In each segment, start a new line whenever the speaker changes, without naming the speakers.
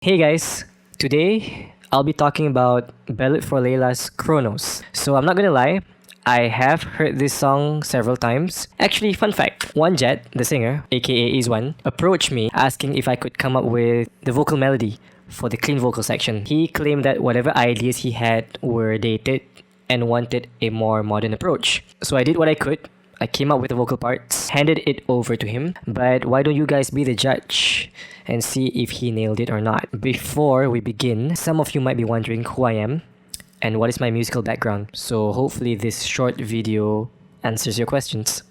Hey guys, today I'll be talking about Ballad for Layla's Chronos. So I'm not gonna lie, I have heard this song several times. Actually, fun fact, One Jet, the singer, aka Izwan, approached me asking if I could come up with the vocal melody for the clean vocal section. He claimed that whatever ideas he had were dated and wanted a more modern approach. So I did what I could. I came up with the vocal parts, handed it over to him, but why don't you guys be the judge and see if he nailed it or not? Before we begin, some of you might be wondering who I am and what is my musical background, so hopefully this short video answers your questions.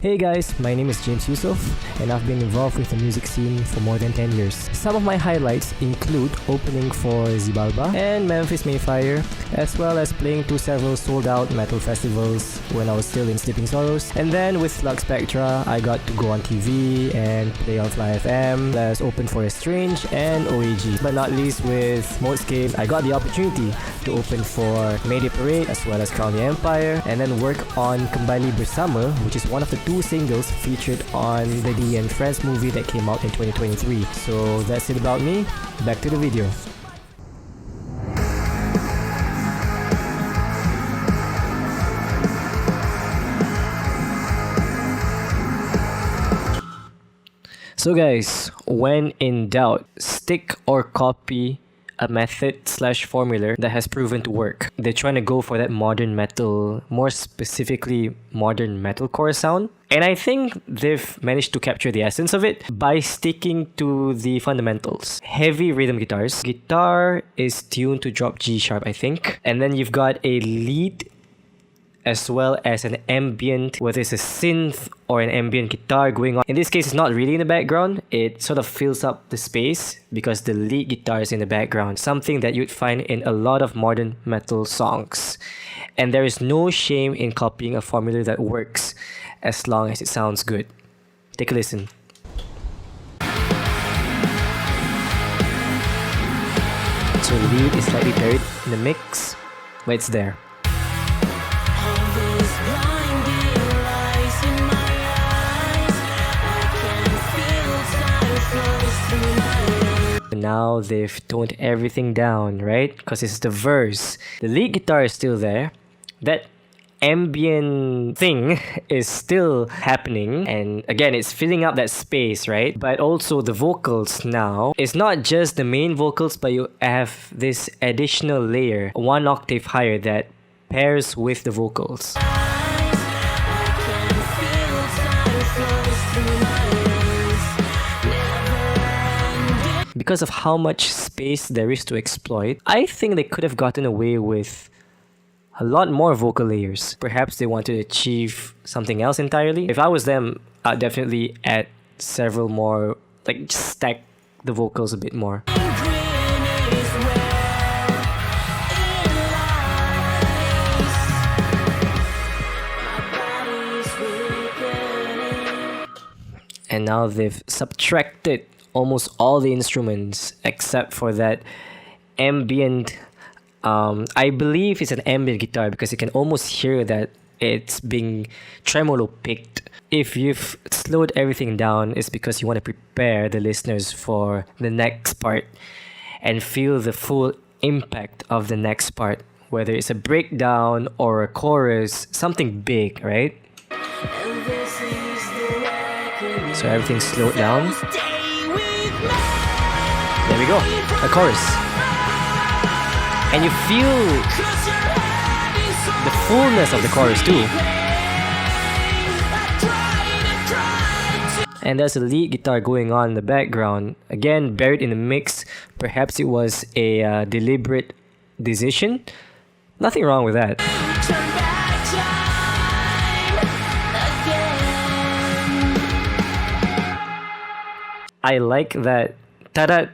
Hey guys, my name is James Yusof and I've been involved with the music scene for more than 10 years. Some of my highlights include opening for Zibalba and Memphis Mayfire, as well as playing to several sold-out metal festivals when I was still in Sleeping Sorrows. And then with Slug Spectra, I got to go on TV and play on Fly FM, as open for Estrange and OAG. But not least with Modscape, I got the opportunity to open for Mayday Parade as well as Crown the Empire, and then work on Kembali Bersama, which is one of the two singles featured on the D and Friends movie that came out in 2023. So that's it about me. Back to the video. So guys, when in doubt, stick or copy a method/formula that has proven to work. They're trying to go for that modern metal, more specifically modern metalcore sound. And I think they've managed to capture the essence of it by sticking to the fundamentals. Heavy rhythm guitars. Guitar is tuned to drop G sharp, I think. And then you've got a lead as well as an ambient, whether it's a synth or an ambient guitar going on. In this case, it's not really in the background. It sort of fills up the space because the lead guitar is in the background, something that you'd find in a lot of modern metal songs. And there is no shame in copying a formula that works as long as it sounds good. Take a listen. So the lead is slightly buried in the mix, but it's there. Now they've toned everything down, right? Because it's the verse. The lead guitar is still there. That ambient thing is still happening, and again, it's filling up that space, right? But also the vocals now, it's not just the main vocals, but you have this additional layer, one octave higher, that pairs with the vocals. Because of how much space there is to exploit, I think they could have gotten away with a lot more vocal layers. Perhaps they want to achieve something else entirely. If I was them, I'd definitely add several more, like just stack the vocals a bit more. And now they've subtracted almost all the instruments except for that ambient, I believe it's an ambient guitar because you can almost hear that it's being tremolo picked. If you've slowed everything down, it's because you want to prepare the listeners for the next part and feel the full impact of the next part, whether it's a breakdown or a chorus, something big, right? So everything's slowed down. There we go, a chorus. And you feel the fullness of the chorus too. And there's a lead guitar going on in the background, again buried in the mix. Perhaps it was a deliberate decision. Nothing wrong with that. I like that ta-da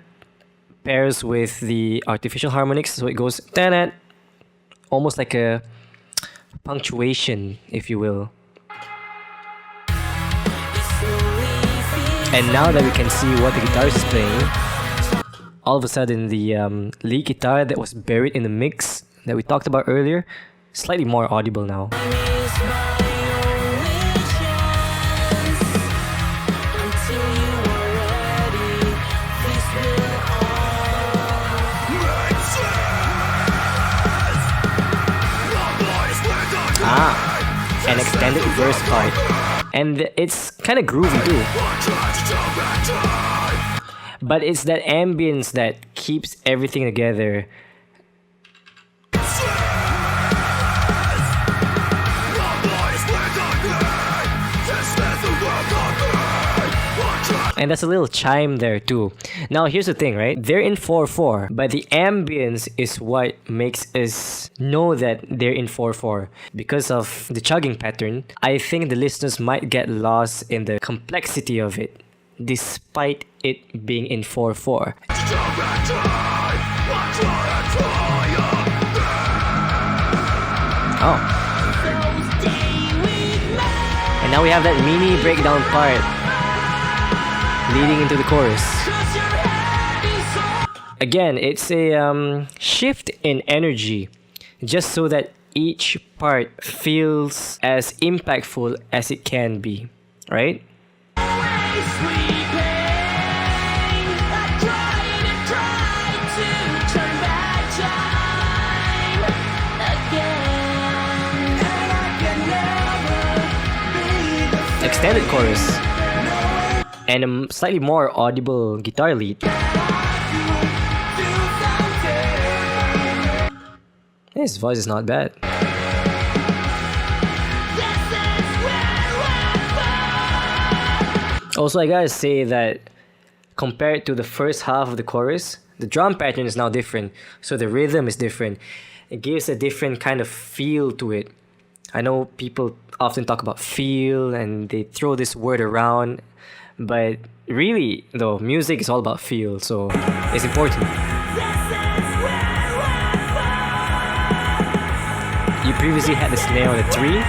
pairs with the artificial harmonics, so it goes ta-da, almost like a punctuation, if you will. And now that we can see what the guitarist is playing, all of a sudden the lead guitar that was buried in the mix that we talked about earlier, slightly more audible now. an extended verse part. And it's kind of groovy too. But it's that ambience that keeps everything together. And that's a little chime there too. Now here's the thing, right? They're in 4/4, but the ambience is what makes us know that they're in 4/4. Because of the chugging pattern, I think the listeners might get lost in the complexity of it, despite it being in 4/4. Oh. And now we have that mini breakdown part leading into the chorus. Again, it's a shift in energy, just so that each part feels as impactful as it can be, right? Extended chorus and a slightly more audible guitar lead. His voice is not bad. Also, I gotta say that compared to the first half of the chorus, the drum pattern is now different, so the rhythm is different. It gives a different kind of feel to it. I know people often talk about feel and they throw this word around, but really, though, music is all about feel, so it's important. You previously had the snare on a 3.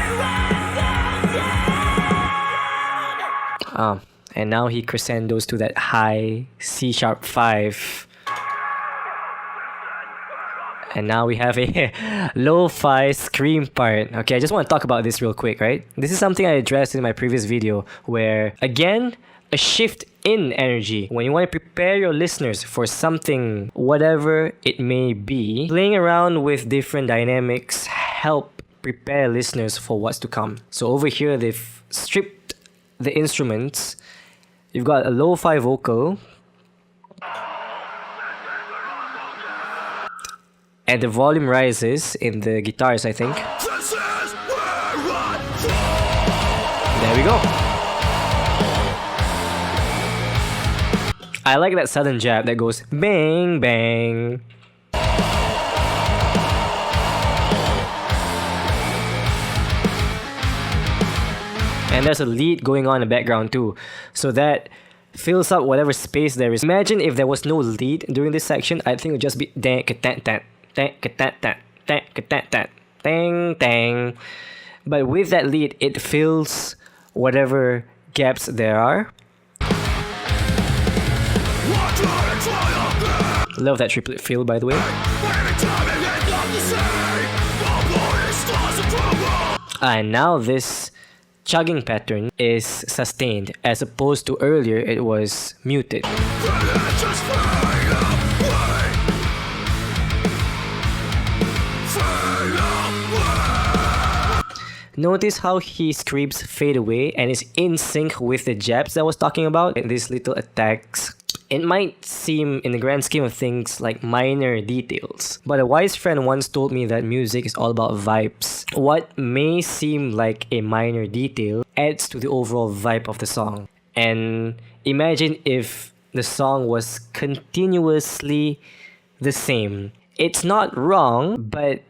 And now he crescendos to that high C-sharp 5. And now we have a lo-fi scream part. Okay, I just want to talk about this real quick, right? This is something I addressed in my previous video where, again, a shift in energy. When you want to prepare your listeners for something, whatever it may be, playing around with different dynamics help prepare listeners for what's to come. So over here, they've stripped the instruments. You've got a lo-fi vocal. And the volume rises in the guitars, I think. There we go. I like that sudden jab that goes bang, bang. And there's a lead going on in the background too. So that fills up whatever space there is. Imagine if there was no lead during this section, I think it would just be dang, ka-tat, tat. Tang, tang. But with that lead, it fills whatever gaps there are. Love that triplet fill, by the way. And now this chugging pattern is sustained, as opposed to earlier it was muted. Notice how he screams fade away and is in sync with the jabs that I was talking about. And these little attacks, it might seem in the grand scheme of things like minor details, but a wise friend once told me that music is all about vibes. What may seem like a minor detail adds to the overall vibe of the song. And imagine if the song was continuously the same. It's not wrong, but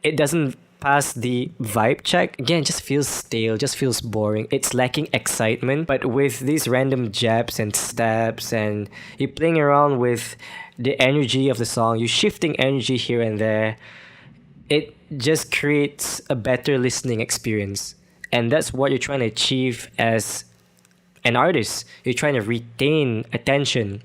it doesn't pass the vibe check. Again, just feels stale, just feels boring. It's lacking excitement. But with these random jabs and stabs and you playing around with the energy of the song, you shifting energy here and there, it just creates a better listening experience. And that's what you're trying to achieve as an artist. You're trying to retain attention.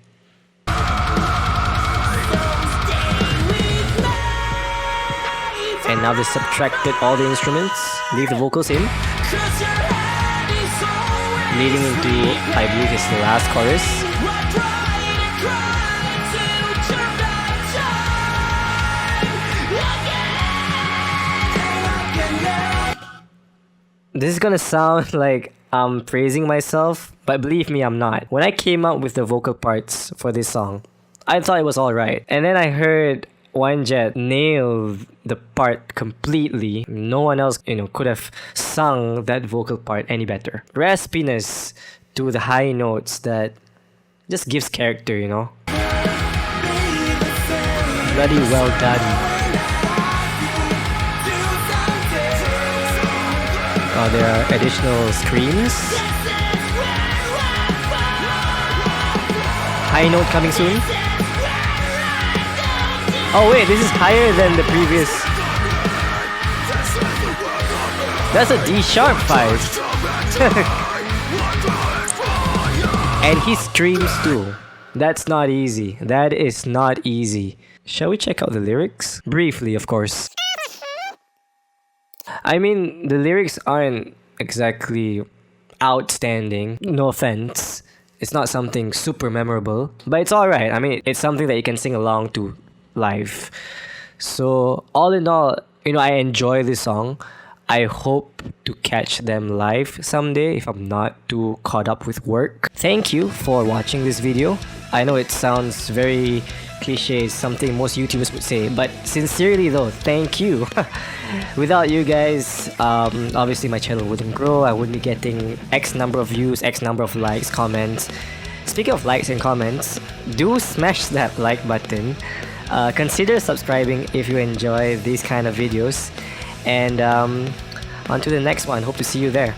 And now they subtracted all the instruments, leave the vocals in, leading into, I believe it's the last chorus. This is gonna sound like I'm praising myself, but believe me, I'm not. When I came up with the vocal parts for this song, I thought it was alright. And then I heard One Jet nail the part completely. No one else, could have sung that vocal part any better. Raspiness to the high notes that just gives character, Bloody well done. There are additional screams. High note coming soon. Oh wait, this is higher than the previous. That's a D sharp 5. And he screams too. That's not easy. That is not easy. Shall we check out the lyrics? Briefly, of course. I mean, the lyrics aren't exactly outstanding. No offense. It's not something super memorable, but it's alright. I mean, it's something that you can sing along to live. So, all in all, I enjoy this song. I hope to catch them live someday if I'm not too caught up with work. Thank you for watching this video. I know it sounds very cliche, something most YouTubers would say, but sincerely though, thank you. Without you guys, obviously my channel wouldn't grow. I wouldn't be getting X number of views, X number of likes, comments. Speaking of likes and comments, do smash that like button. Consider subscribing if you enjoy these kind of videos. And on to the next one. Hope to see you there.